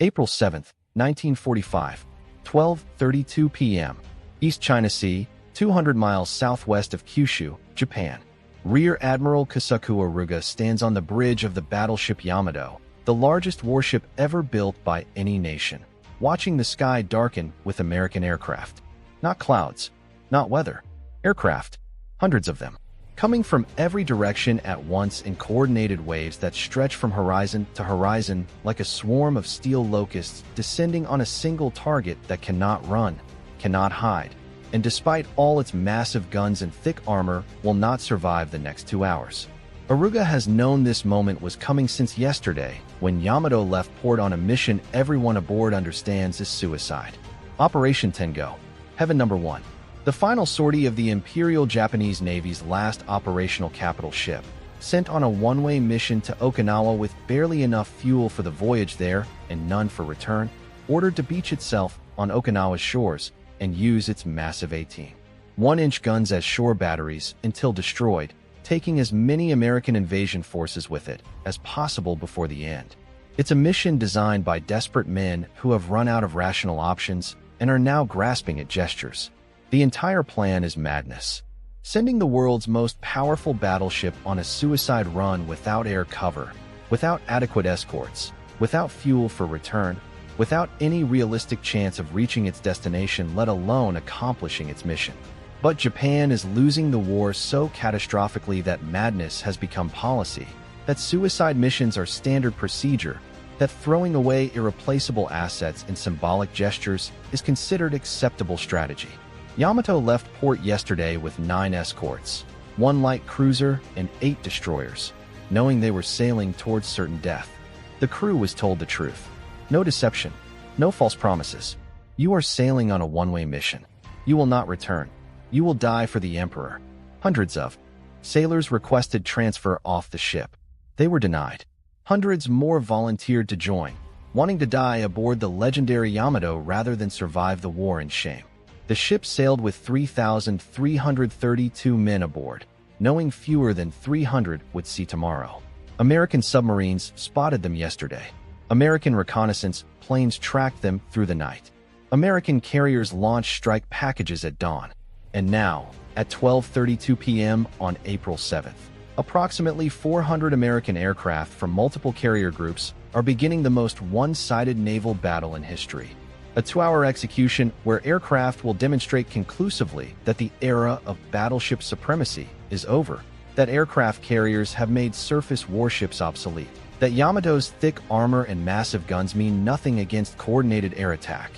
April 7, 1945, 12:32 p.m. East China Sea, 200 miles southwest of Kyushu, Japan. Rear Admiral Kasuku Aruga stands on the bridge of the battleship Yamato, the largest warship ever built by any nation, watching the sky darken with American aircraft. Not clouds, not weather, aircraft, hundreds of them, coming from every direction at once in coordinated waves that stretch from horizon to horizon like a swarm of steel locusts descending on a single target that cannot run, cannot hide, and despite all its massive guns and thick armor, will not survive the next 2 hours. Aruga has known this moment was coming since yesterday, when Yamato left port on a mission everyone aboard understands is suicide. Operation Tengo, Heaven Number 1. The final sortie of the Imperial Japanese Navy's last operational capital ship, sent on a one-way mission to Okinawa with barely enough fuel for the voyage there and none for return, ordered to beach itself on Okinawa's shores and use its massive 18-1-inch guns as shore batteries until destroyed, taking as many American invasion forces with it as possible before the end. It's a mission designed by desperate men who have run out of rational options and are now grasping at gestures. The entire plan is madness. Sending the world's most powerful battleship on a suicide run without air cover, without adequate escorts, without fuel for return, without any realistic chance of reaching its destination, let alone accomplishing its mission. But Japan is losing the war so catastrophically that madness has become policy, that suicide missions are standard procedure, that throwing away irreplaceable assets in symbolic gestures is considered acceptable strategy. Yamato left port yesterday with 9 escorts, 1 light cruiser, and 8 destroyers, knowing they were sailing towards certain death. The crew was told the truth. No deception, no false promises. You are sailing on a one-way mission. You will not return. You will die for the Emperor. Hundreds of sailors requested transfer off the ship. They were denied. Hundreds more volunteered to join, wanting to die aboard the legendary Yamato rather than survive the war in shame. The ship sailed with 3,332 men aboard, knowing fewer than 300 would see tomorrow. American submarines spotted them yesterday. American reconnaissance planes tracked them through the night. American carriers launched strike packages at dawn. And now, at 12:32 p.m. on April 7th, approximately 400 American aircraft from multiple carrier groups are beginning the most one-sided naval battle in history. A 2-hour execution where aircraft will demonstrate conclusively that the era of battleship supremacy is over, that aircraft carriers have made surface warships obsolete, that Yamato's thick armor and massive guns mean nothing against coordinated air attack.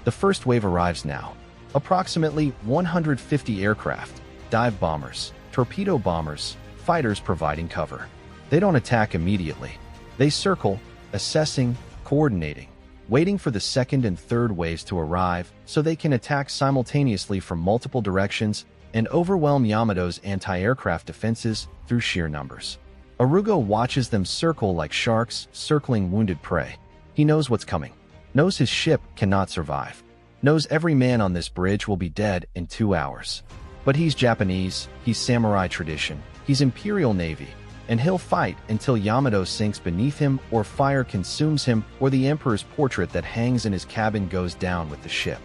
The first wave arrives now. Approximately 150 aircraft, dive bombers, torpedo bombers, fighters providing cover. They don't attack immediately. They circle, assessing, coordinating, waiting for the second and third waves to arrive so they can attack simultaneously from multiple directions and overwhelm Yamato's anti-aircraft defenses through sheer numbers. Aruga watches them circle like sharks circling wounded prey. He knows what's coming, knows his ship cannot survive, knows every man on this bridge will be dead in 2 hours. But he's Japanese, he's samurai tradition, he's Imperial Navy, and he'll fight until Yamato sinks beneath him or fire consumes him or the Emperor's portrait that hangs in his cabin goes down with the ship.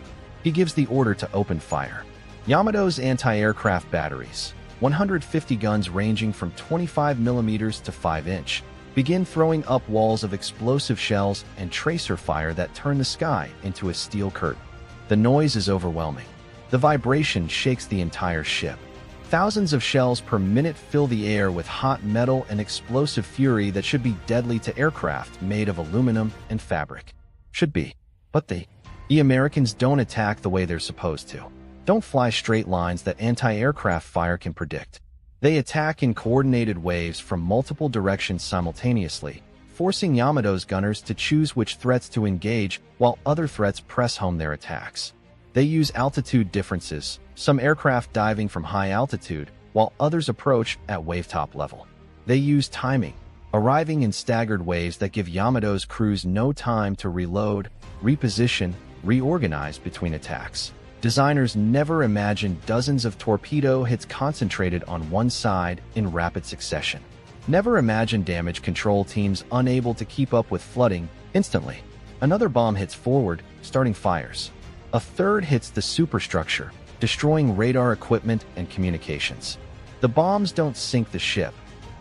He gives the order to open fire. Yamato's anti-aircraft batteries, 150 guns ranging from 25mm to 5-inch, begin throwing up walls of explosive shells and tracer fire that turn the sky into a steel curtain. The noise is overwhelming. The vibration shakes the entire ship. Thousands of shells per minute fill the air with hot metal and explosive fury that should be deadly to aircraft made of aluminum and fabric. Should be. But the Americans don't attack the way they're supposed to. Don't fly straight lines that anti-aircraft fire can predict. They attack in coordinated waves from multiple directions simultaneously, forcing Yamato's gunners to choose which threats to engage while other threats press home their attacks. They use altitude differences, some aircraft diving from high altitude, while others approach at wavetop level. They use timing, arriving in staggered waves that give Yamato's crews no time to reload, reposition, reorganize between attacks. Designers never imagined dozens of torpedo hits concentrated on one side in rapid succession. Never imagined damage control teams unable to keep up with flooding instantly. Another bomb hits forward, starting fires. A third hits the superstructure, destroying radar equipment and communications. The bombs don't sink the ship.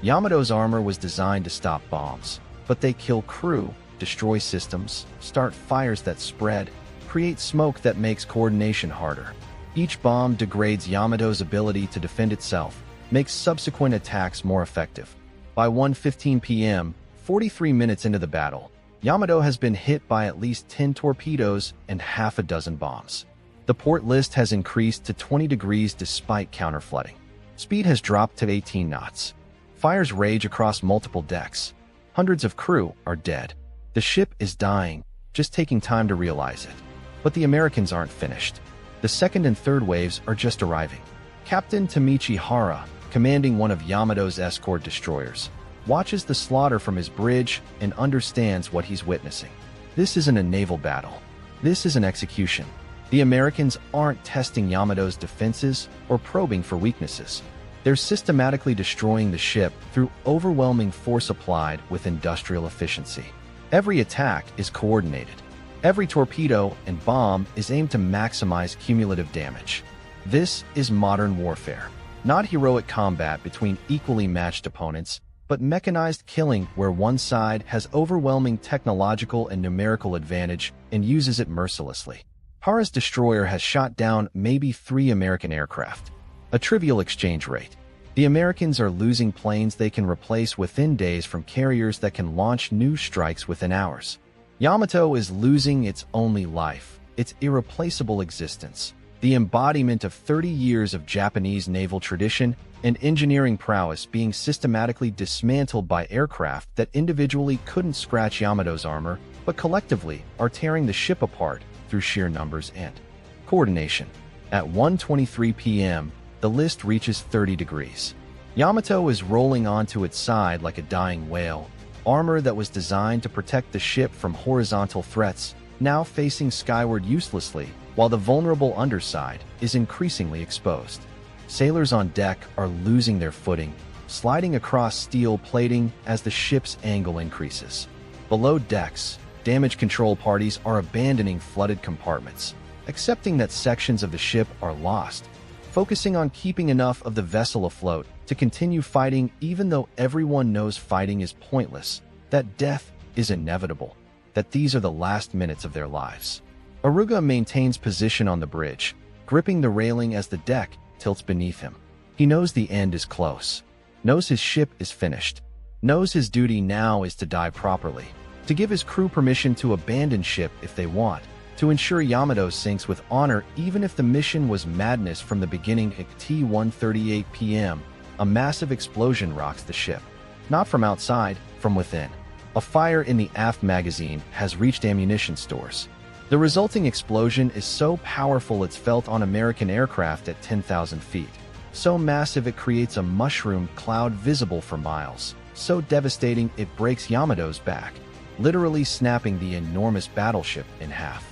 Yamato's armor was designed to stop bombs, but they kill crew, destroy systems, start fires that spread, create smoke that makes coordination harder. Each bomb degrades Yamato's ability to defend itself, makes subsequent attacks more effective. By 1:15 p.m., 43 minutes into the battle, Yamato has been hit by at least 10 torpedoes and half a dozen bombs. The port list has increased to 20 degrees despite counterflooding. Speed has dropped to 18 knots. Fires rage across multiple decks. Hundreds of crew are dead. The ship is dying, just taking time to realize it. But the Americans aren't finished. The second and third waves are just arriving. Captain Tamichi Hara, commanding one of Yamato's escort destroyers, watches the slaughter from his bridge and understands what he's witnessing. This isn't a naval battle. This is an execution. The Americans aren't testing Yamato's defenses or probing for weaknesses. They're systematically destroying the ship through overwhelming force applied with industrial efficiency. Every attack is coordinated. Every torpedo and bomb is aimed to maximize cumulative damage. This is modern warfare, not heroic combat between equally matched opponents, but mechanized killing where one side has overwhelming technological and numerical advantage and uses it mercilessly. Hara's destroyer has shot down maybe 3 American aircraft. A trivial exchange rate. The Americans are losing planes they can replace within days from carriers that can launch new strikes within hours. Yamato is losing its only life, its irreplaceable existence, the embodiment of 30 years of Japanese naval tradition and engineering prowess being systematically dismantled by aircraft that individually couldn't scratch Yamato's armor, but collectively are tearing the ship apart through sheer numbers and coordination. At 1:23 p.m., the list reaches 30 degrees. Yamato is rolling onto its side like a dying whale, armor that was designed to protect the ship from horizontal threats, now facing skyward uselessly, while the vulnerable underside is increasingly exposed. Sailors on deck are losing their footing, sliding across steel plating as the ship's angle increases. Below decks, damage control parties are abandoning flooded compartments, accepting that sections of the ship are lost, focusing on keeping enough of the vessel afloat to continue fighting even though everyone knows fighting is pointless, that death is inevitable, that these are the last minutes of their lives. Aruga maintains position on the bridge, gripping the railing as the deck tilts beneath him. He knows the end is close, knows his ship is finished, knows his duty now is to die properly, to give his crew permission to abandon ship if they want, to ensure Yamato sinks with honor even if the mission was madness from the beginning. At 1:38 p.m., a massive explosion rocks the ship. Not from outside, from within. A fire in the aft magazine has reached ammunition stores. The resulting explosion is so powerful it's felt on American aircraft at 10,000 feet. So massive it creates a mushroom cloud visible for miles. So devastating it breaks Yamato's back, literally snapping the enormous battleship in half.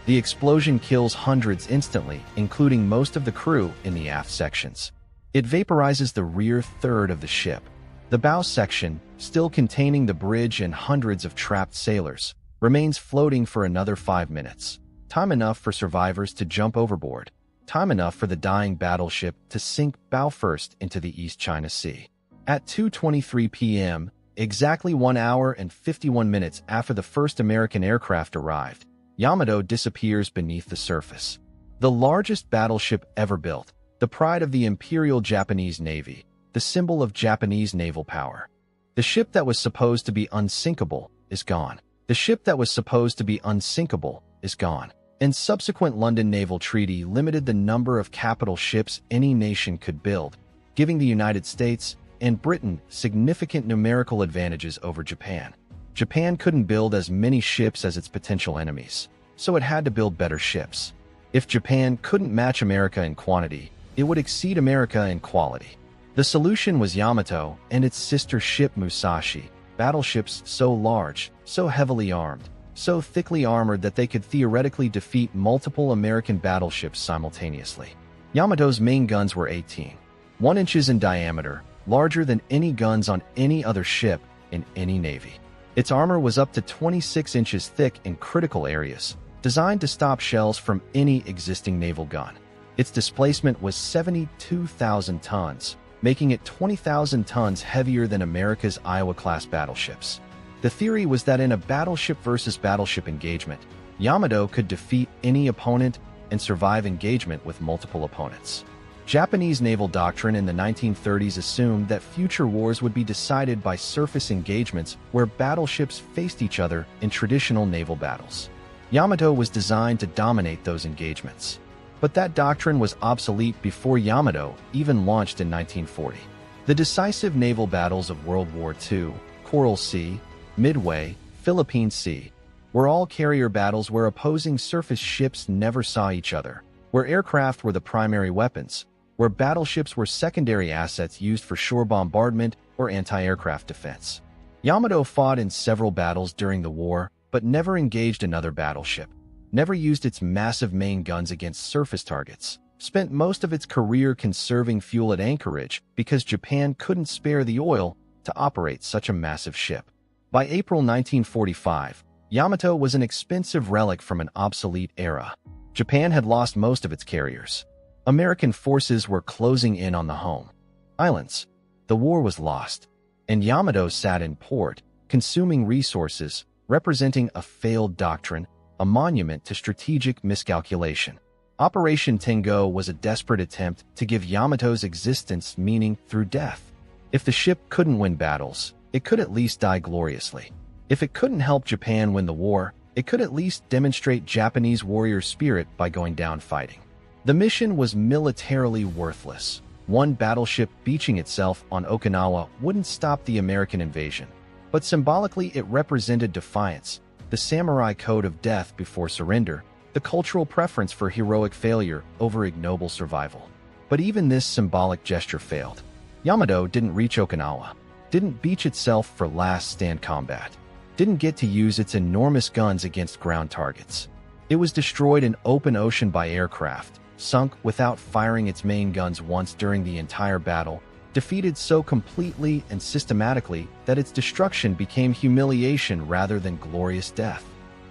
The explosion kills hundreds instantly, including most of the crew in the aft sections. It vaporizes the rear third of the ship. The bow section, still containing the bridge and hundreds of trapped sailors, remains floating for another 5 minutes. Time enough for survivors to jump overboard. Time enough for the dying battleship to sink bow first into the East China Sea. At 2:23 p.m., exactly 1 hour and 51 minutes after the first American aircraft arrived, Yamato disappears beneath the surface. The largest battleship ever built, the pride of the Imperial Japanese Navy, the symbol of Japanese naval power. The ship that was supposed to be unsinkable is gone. The ship that was supposed to be unsinkable is gone. And subsequent London Naval Treaty limited the number of capital ships any nation could build, giving the United States and Britain significant numerical advantages over Japan. Japan couldn't build as many ships as its potential enemies, so it had to build better ships. If Japan couldn't match America in quantity, it would exceed America in quality. The solution was Yamato and its sister ship Musashi, battleships so large, so heavily armed, so thickly armored that they could theoretically defeat multiple American battleships simultaneously. Yamato's main guns were 1 inches in diameter, larger than any guns on any other ship in any navy. Its armor was up to 26 inches thick in critical areas, designed to stop shells from any existing naval gun. Its displacement was 72,000 tons, making it 20,000 tons heavier than America's Iowa-class battleships. The theory was that in a battleship versus battleship engagement, Yamato could defeat any opponent and survive engagement with multiple opponents. Japanese naval doctrine in the 1930s assumed that future wars would be decided by surface engagements where battleships faced each other in traditional naval battles. Yamato was designed to dominate those engagements. But that doctrine was obsolete before Yamato even launched in 1940. The decisive naval battles of World War II, Coral Sea, Midway, Philippine Sea, were all carrier battles where opposing surface ships never saw each other, where aircraft were the primary weapons, where battleships were secondary assets used for shore bombardment or anti-aircraft defense. Yamato fought in several battles during the war, but never engaged another battleship, never used its massive main guns against surface targets, spent most of its career conserving fuel at anchorage because Japan couldn't spare the oil to operate such a massive ship. By April 1945, Yamato was an expensive relic from an obsolete era. Japan had lost most of its carriers. American forces were closing in on the home islands. The war was lost, and Yamato sat in port, consuming resources, representing a failed doctrine, a monument to strategic miscalculation. Operation Tengo was a desperate attempt to give Yamato's existence meaning through death. If the ship couldn't win battles, it could at least die gloriously. If it couldn't help Japan win the war, it could at least demonstrate Japanese warrior spirit by going down fighting. The mission was militarily worthless. One battleship beaching itself on Okinawa wouldn't stop the American invasion, but symbolically it represented defiance, the samurai code of death before surrender, the cultural preference for heroic failure over ignoble survival. But even this symbolic gesture failed. Yamato didn't reach Okinawa, didn't beach itself for last stand combat, didn't get to use its enormous guns against ground targets. It was destroyed in open ocean by aircraft, sunk without firing its main guns once during the entire battle, defeated so completely and systematically that its destruction became humiliation rather than glorious death.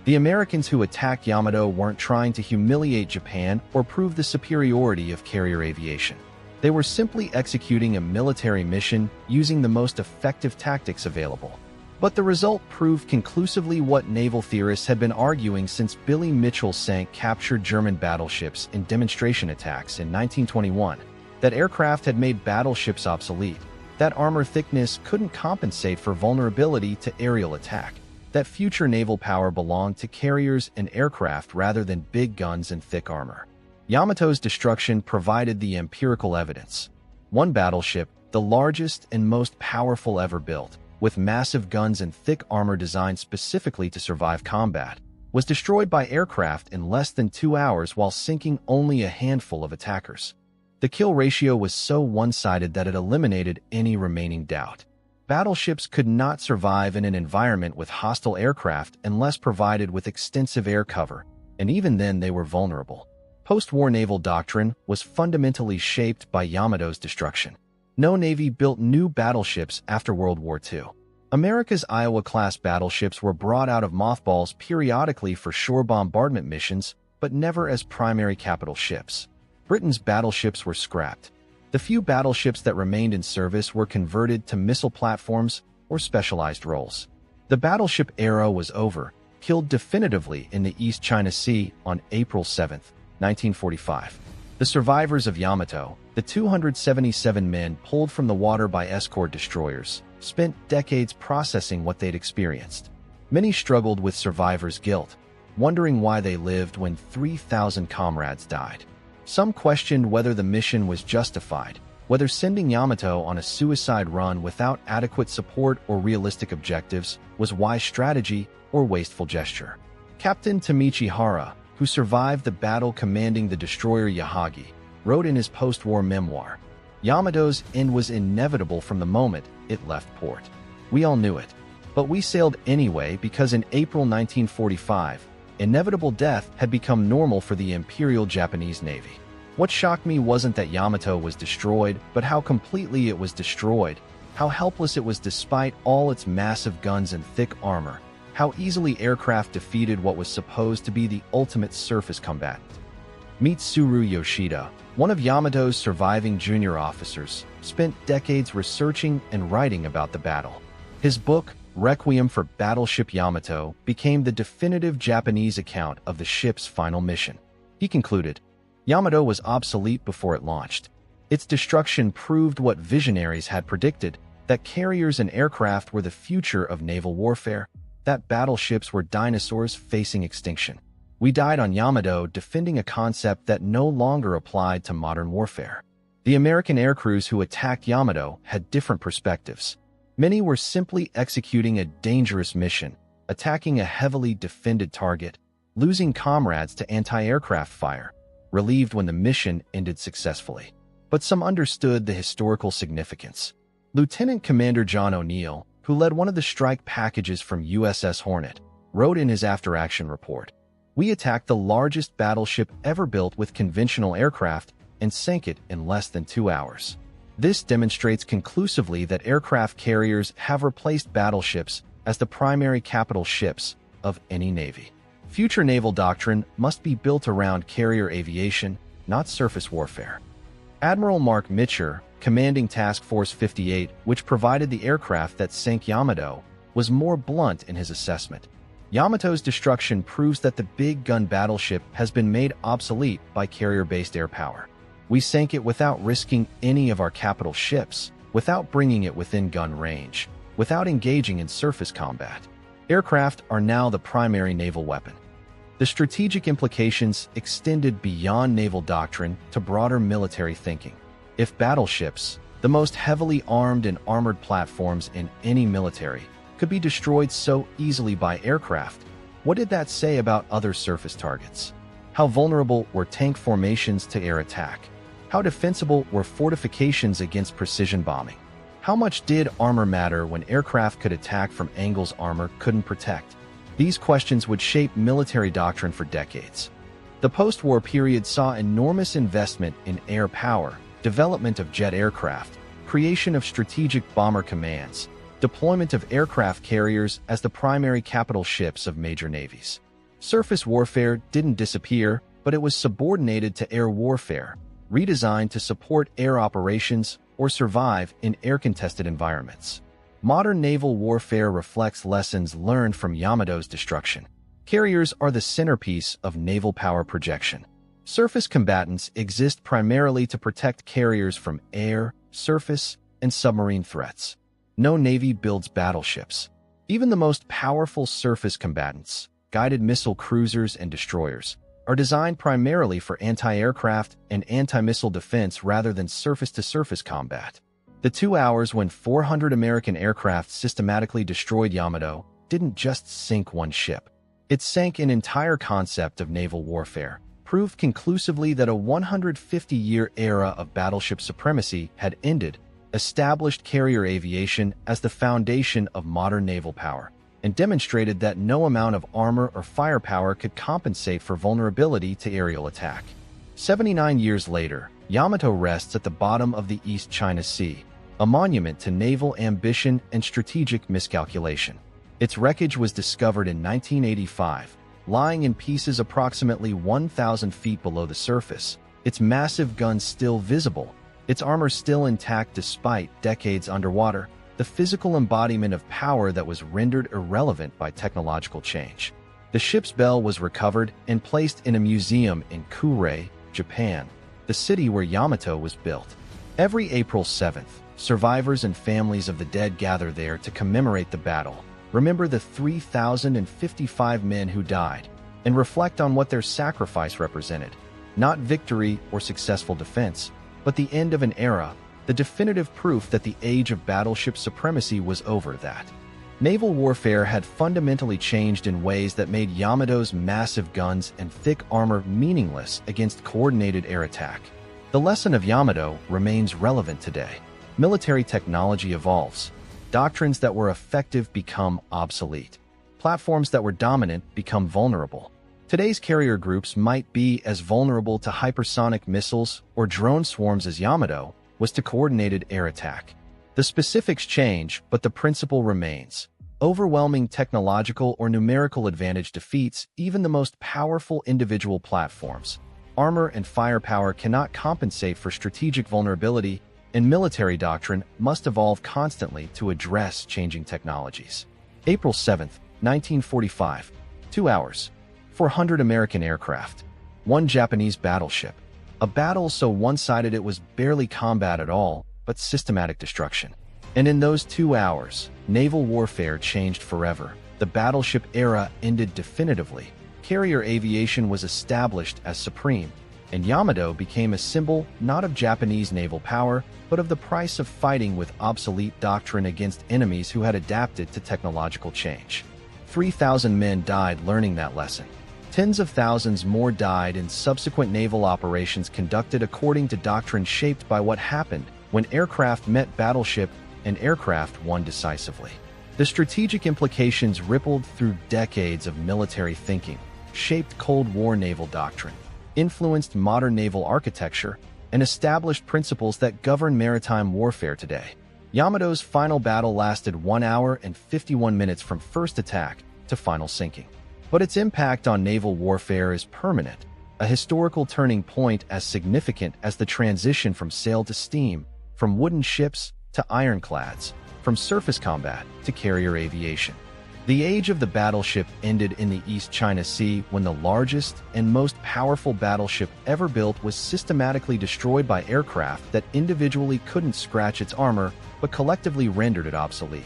The Americans who attacked Yamato weren't trying to humiliate Japan or prove the superiority of carrier aviation. They were simply executing a military mission using the most effective tactics available. But the result proved conclusively what naval theorists had been arguing since Billy Mitchell sank captured German battleships in demonstration attacks in 1921, that aircraft had made battleships obsolete, that armor thickness couldn't compensate for vulnerability to aerial attack, that future naval power belonged to carriers and aircraft rather than big guns and thick armor. Yamato's destruction provided the empirical evidence. One battleship, the largest and most powerful ever built, with massive guns and thick armor designed specifically to survive combat, was destroyed by aircraft in less than 2 hours while sinking only a handful of attackers. The kill ratio was so one-sided that it eliminated any remaining doubt. Battleships could not survive in an environment with hostile aircraft unless provided with extensive air cover, and even then they were vulnerable. Post-war naval doctrine was fundamentally shaped by Yamato's destruction. No Navy built new battleships after World War II. America's Iowa-class battleships were brought out of mothballs periodically for shore bombardment missions, but never as primary capital ships. Britain's battleships were scrapped. The few battleships that remained in service were converted to missile platforms or specialized roles. The battleship era was over, killed definitively in the East China Sea on April 7, 1945. The survivors of Yamato, the 277 men pulled from the water by escort destroyers, spent decades processing what they'd experienced. Many struggled with survivor's guilt, wondering why they lived when 3,000 comrades died. Some questioned whether the mission was justified, whether sending Yamato on a suicide run without adequate support or realistic objectives was wise strategy or wasteful gesture. Captain Tamichi Hara, who survived the battle commanding the destroyer Yahagi, wrote in his post-war memoir, "Yamato's end was inevitable from the moment it left port. We all knew it. But we sailed anyway because in April 1945, inevitable death had become normal for the Imperial Japanese Navy. What shocked me wasn't that Yamato was destroyed, but how completely it was destroyed, how helpless it was despite all its massive guns and thick armor, how easily aircraft defeated what was supposed to be the ultimate surface combatant. Meet Tsuru Yoshida, one of Yamato's surviving junior officers, spent decades researching and writing about the battle. His book, Requiem for Battleship Yamato, became the definitive Japanese account of the ship's final mission. He concluded, Yamato was obsolete before it launched. Its destruction proved what visionaries had predicted, that carriers and aircraft were the future of naval warfare, that battleships were dinosaurs facing extinction. We died on Yamato defending a concept that no longer applied to modern warfare. The American aircrews who attacked Yamato had different perspectives. Many were simply executing a dangerous mission, attacking a heavily defended target, losing comrades to anti-aircraft fire, relieved when the mission ended successfully. But some understood the historical significance. Lieutenant Commander John O'Neill, who led one of the strike packages from USS Hornet, wrote in his after-action report, "We attacked the largest battleship ever built with conventional aircraft and sank it in less than 2 hours." This demonstrates conclusively that aircraft carriers have replaced battleships as the primary capital ships of any navy. Future naval doctrine must be built around carrier aviation, not surface warfare. Admiral Mark Mitcher, commanding Task Force 58, which provided the aircraft that sank Yamato, was more blunt in his assessment. Yamato's destruction proves that the big gun battleship has been made obsolete by carrier-based air power. We sank it without risking any of our capital ships, without bringing it within gun range, without engaging in surface combat. Aircraft are now the primary naval weapon. The strategic implications extended beyond naval doctrine to broader military thinking. If battleships, the most heavily armed and armored platforms in any military, could be destroyed so easily by aircraft, what did that say about other surface targets? How vulnerable were tank formations to air attack? How defensible were fortifications against precision bombing? How much did armor matter when aircraft could attack from angles armor couldn't protect? These questions would shape military doctrine for decades. The post-war period saw enormous investment in air power, development of jet aircraft, creation of strategic bomber commands, deployment of aircraft carriers as the primary capital ships of major navies. Surface warfare didn't disappear, but it was subordinated to air warfare, redesigned to support air operations or survive in air-contested environments. Modern naval warfare reflects lessons learned from Yamato's destruction. Carriers are the centerpiece of naval power projection. Surface combatants exist primarily to protect carriers from air, surface, and submarine threats. No navy builds battleships. Even the most powerful surface combatants, guided missile cruisers and destroyers, are designed primarily for anti-aircraft and anti-missile defense rather than surface-to-surface combat. The 2 hours when 400 American aircraft systematically destroyed Yamato didn't just sink one ship. It sank an entire concept of naval warfare, proved conclusively that a 150-year era of battleship supremacy had ended, established carrier aviation as the foundation of modern naval power, and demonstrated that no amount of armor or firepower could compensate for vulnerability to aerial attack. 79 years later, Yamato rests at the bottom of the East China Sea, a monument to naval ambition and strategic miscalculation. Its wreckage was discovered in 1985, lying in pieces approximately 1,000 feet below the surface, its massive guns still visible, its armor still intact despite decades underwater, the physical embodiment of power that was rendered irrelevant by technological change. The ship's bell was recovered and placed in a museum in Kure, Japan, the city where Yamato was built. Every April 7th, survivors and families of the dead gather there to commemorate the battle, remember the 3,055 men who died, and reflect on what their sacrifice represented. Not victory or successful defense, but the end of an era, the definitive proof that the age of battleship supremacy was over. That naval warfare had fundamentally changed in ways that made Yamato's massive guns and thick armor meaningless against coordinated air attack. The lesson of Yamato remains relevant today. Military technology evolves. Doctrines that were effective become obsolete. Platforms that were dominant become vulnerable. Today's carrier groups might be as vulnerable to hypersonic missiles or drone swarms as Yamato was to coordinated air attack. The specifics change, but the principle remains. Overwhelming technological or numerical advantage defeats even the most powerful individual platforms. Armor and firepower cannot compensate for strategic vulnerability, and military doctrine must evolve constantly to address changing technologies. April 7, 1945. 2 hours. 400 American aircraft. 1 Japanese battleship. A battle so one-sided it was barely combat at all, but systematic destruction. And in those 2 hours, naval warfare changed forever. The battleship era ended definitively. Carrier aviation was established as supreme, and Yamato became a symbol not of Japanese naval power, but of the price of fighting with obsolete doctrine against enemies who had adapted to technological change. 3,000 men died learning that lesson. Tens of thousands more died in subsequent naval operations conducted according to doctrine shaped by what happened when aircraft met battleship and aircraft won decisively. The strategic implications rippled through decades of military thinking, shaped Cold War naval doctrine, influenced modern naval architecture, and established principles that govern maritime warfare today. Yamato's final battle lasted 1 hour and 51 minutes from first attack to final sinking. But its impact on naval warfare is permanent, a historical turning point as significant as the transition from sail to steam, from wooden ships to ironclads, from surface combat to carrier aviation. The age of the battleship ended in the East China Sea when the largest and most powerful battleship ever built was systematically destroyed by aircraft that individually couldn't scratch its armor but collectively rendered it obsolete.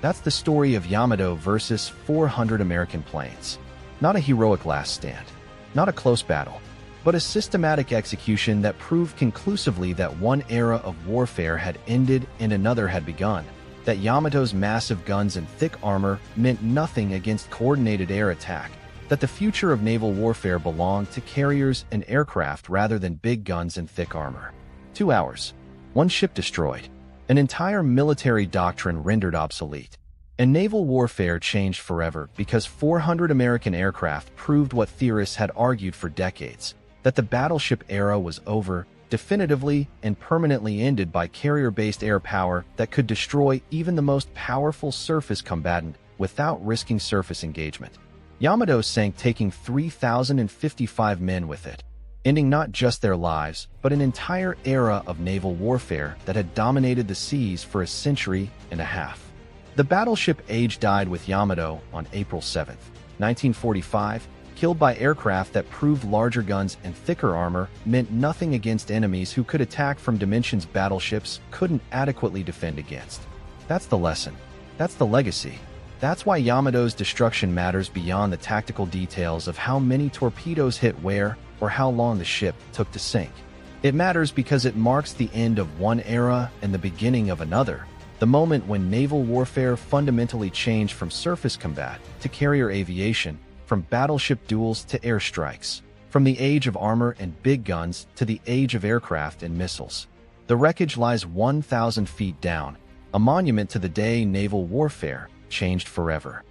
That's the story of Yamato versus 400 American planes. Not a heroic last stand, not a close battle, but a systematic execution that proved conclusively that one era of warfare had ended and another had begun. That Yamato's massive guns and thick armor meant nothing against coordinated air attack, that the future of naval warfare belonged to carriers and aircraft rather than big guns and thick armor. 2 hours. 1 ship destroyed. An entire military doctrine rendered obsolete. And naval warfare changed forever because 400 American aircraft proved what theorists had argued for decades, that the battleship era was over, definitively and permanently ended by carrier-based air power that could destroy even the most powerful surface combatant without risking surface engagement. Yamato sank, taking 3,055 men with it, ending not just their lives, but an entire era of naval warfare that had dominated the seas for a century and a half. The battleship age died with Yamato on April 7, 1945, killed by aircraft that proved larger guns and thicker armor meant nothing against enemies who could attack from dimensions battleships couldn't adequately defend against. That's the lesson. That's the legacy. That's why Yamato's destruction matters beyond the tactical details of how many torpedoes hit where or how long the ship took to sink. It matters because it marks the end of one era and the beginning of another, the moment when naval warfare fundamentally changed from surface combat to carrier aviation, from battleship duels to airstrikes, from the age of armor and big guns to the age of aircraft and missiles. The wreckage lies 1,000 feet down, a monument to the day naval warfare changed forever.